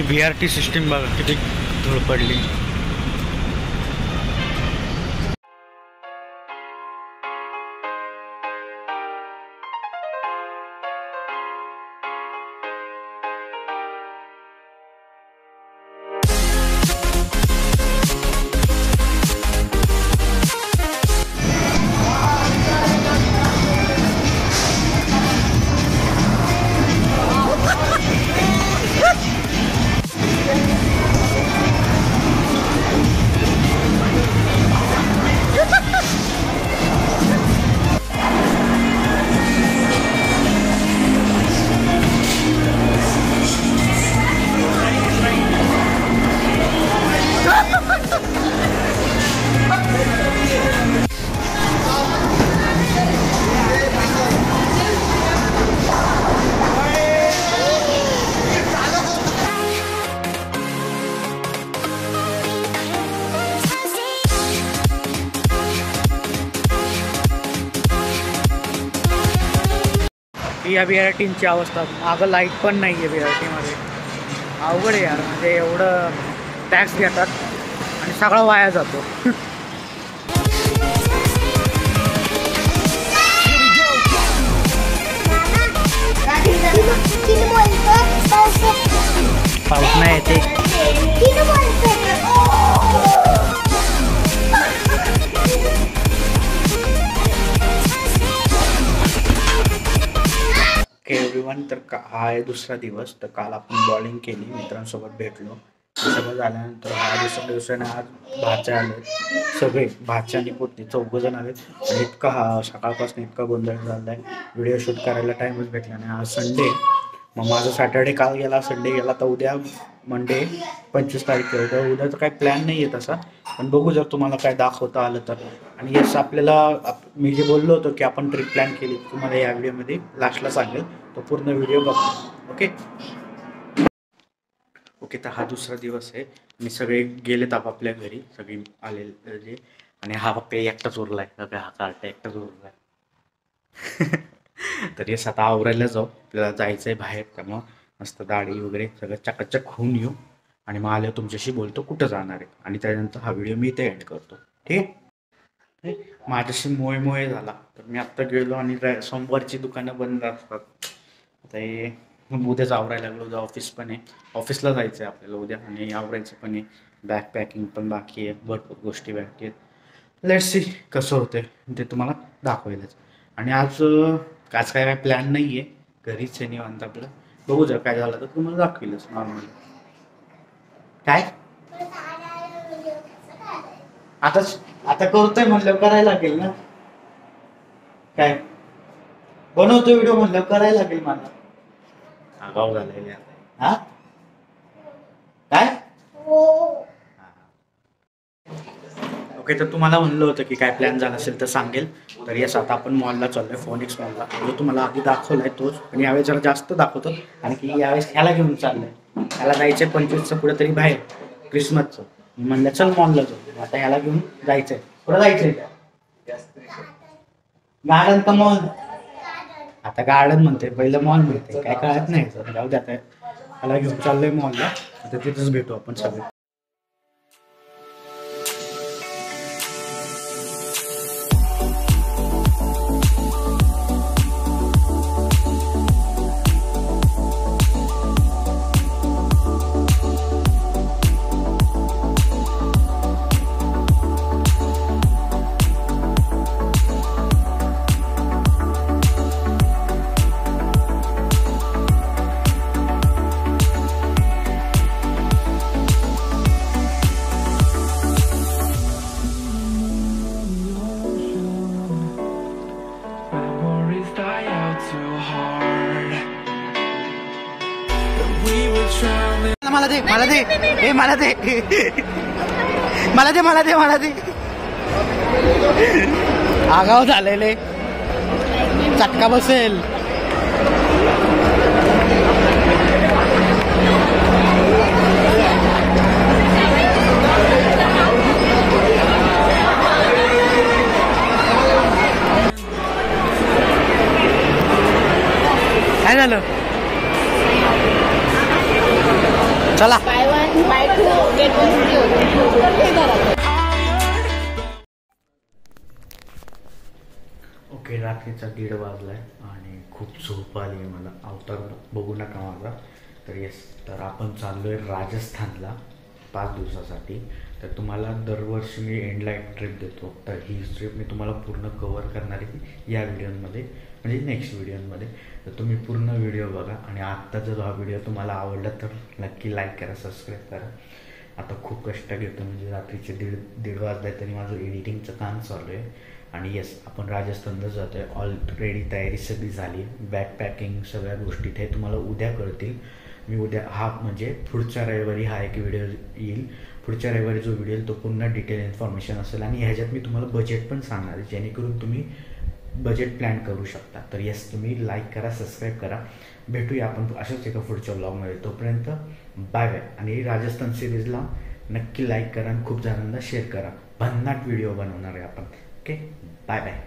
BRT system बघा किती धूळ पडली. या BRTची अवस्था, मागं लाईट पण नाही आहे BRTमध्ये. अवघड आहे यार, म्हणजे एवढं टॅक्स घेतात आणि सगळा वाया जातो. पाऊस नाही येते. एव्हरीवन, तर हा आहे दुसरा दिवस. तर काल आपण बॉलिंग केली, मित्रांसोबत भेटलो, सगळं झाल्यानंतर हा दुसऱ्या दिवसाने आज भाचे आले, सगळे भाचे आणि पोती 4 जण आले. आणि इतका सकाळपासून इतका गोंधळ झाला आहे, व्हिडिओ शूट करायला टाईमच भेटला नाही. आज संडे, मग माझा सॅटर्डे काल गेला, संडे गेला, तर उद्या मंडे 25 तारीख आहे. तर उद्याचा काही प्लॅन नाही आहे तसा, पण बघू जर तुम्हाला काय दाखवता आलं तर. आणि यस, आपल्याला मी जे बोललो होतो की आपण ट्रिप प्लॅन केली, तुम्हाला या व्हिडिओमध्ये लास्टला सांगेल, तो पूर्ण व्हिडिओ बघा. ओके, तर हा दुसरा दिवस आहे. मी सगळे गेलेत आपापल्या घरी, सगळे आलेले. आणि हा फक्त एकटाच उरला आहे, हा कार्ट एकटाच उरला आहे. तर यस, आता आवरायला जाऊ, आपल्याला जायचं आहे बाहेर. त्यामुळं मस्त दाढी वगैरे सगळं चकाचक होऊन येऊ, आणि मग आल्यावर तुमच्याशी बोलतो कुठं जाणार आहे. आणि त्यानंतर हा व्हिडिओ मी इथे एंड करतो. ठीक आहे. माझ्याशी मोहे झाला, तर मी आत्ता गेलो आणि सोमवारची दुकानं बंद असतात. आता हे उद्याच आवरायला लागलो, उद्या ऑफिस पण आहे, ऑफिसला जायचं आहे आपल्याला उद्या, आणि आवरायचं पण आहे, बॅग पॅकिंग पण बाकी आहे, भरपूर गोष्टी बाकी आहेत. लेट्स सी कसं होतं ते तुम्हाला दाखवायलाच. आणि आज काय प्लॅन नाही आहे, घरीच आहे निवांत आपलं. बघू जर काय झालं तर तुम्हाला दाखवेलच नॉर्मली. काय आता करतोय म्हणलं करायला लागेल ना, काय बनवतोय व्हिडिओ म्हणलं करायला लागेल मला. आगाव झालेले आता. हा काय ओके, तर तुम्हाला म्हणलं होतं की काय प्लॅन झाला असेल तर सांगेल. तर यस, आता आपण मॉलला चाललोय, फोनिक्स मॉलला, जो तुम्हाला आधी दाखवलाय तोच, पण यावेळेस जरा जास्त दाखवतो. आणि की यावेळेस ह्याला घेऊन चाललंय, ह्याला जायचंय 25चं कुठं तरी बाहेर, क्रिसमसचं. म्हणलं चल मॉलला जाऊ, आता ह्याला घेऊन जायचंय. कुठं जायचंय? गार्डन का मॉल? आता गार्डन म्हणते, पहिलं मॉल म्हणते, काय कळत नाही. जाऊ दे, आता ह्याला घेऊन चाललोय मॉलला, आता तिथंच भेटू आपण सगळे. मला दे मला दे ए मला दे मला दे मला दे मला दे. आगाव झालेले, चटका बसेल. काय झालं? चला बाय 1 बाय 2 गेट 1 फ्री होतं. ओके, रात्रीचा 1:30 वाजला आहे आणि खूप झोप आली आहे मला. अवतार बघू नका माझा. तर येस, तर आपण चाललो आहे राजस्थानला 5 दिवसासाठी. तर तुम्हाला दरवर्षी मी एंडला एक ट्रिप देतो. तर ही ट्रिप मी तुम्हाला पूर्ण कवर करणार आहे या व्हिडिओमध्ये, म्हणजे नेक्स्ट व्हिडिओमध्ये. तर तुम्ही पूर्ण व्हिडिओ बघा. आणि आत्ता जर हा व्हिडिओ तुम्हाला आवडला तर नक्की लाईक करा, सबस्क्राईब करा. आता खूप कष्ट घेतो, म्हणजे रात्रीचे 1:30 वाजले तरी माझं एडिटिंगचं काम चालू आहे. आणि येस, आपण राजस्थानला जातो आहे. ऑलरेडी तयारी सगळी झाली आहे. बॅग पॅकिंग सगळ्या गोष्टी ते तुम्हाला उद्या कळतील. मी उद्या म्हणजे पुढच्या रविवारी हा एक व्हिडिओ येईल. पुढच्या रविवारी जो व्हिडिओ येईल तो पुन्हा डिटेल इन्फॉर्मेशन असेल. आणि ह्याच्यात मी तुम्हाला बजेट पण सांगणार आहे, जेणेकरून तुम्ही बजेट प्लॅन करू शकता. तर येस, तुम्ही लाईक करा, सबस्क्राईब करा. भेटूया आपण अशाच एका पुढच्या व्लॉगमध्ये. तोपर्यंत बाय बाय. आणि राजस्थान सिरीजला नक्की लाईक करा आणि खूप जणांना शेअर करा. भन्नाट व्हिडिओ बनवणार आहे आपण. Okay, bye bye.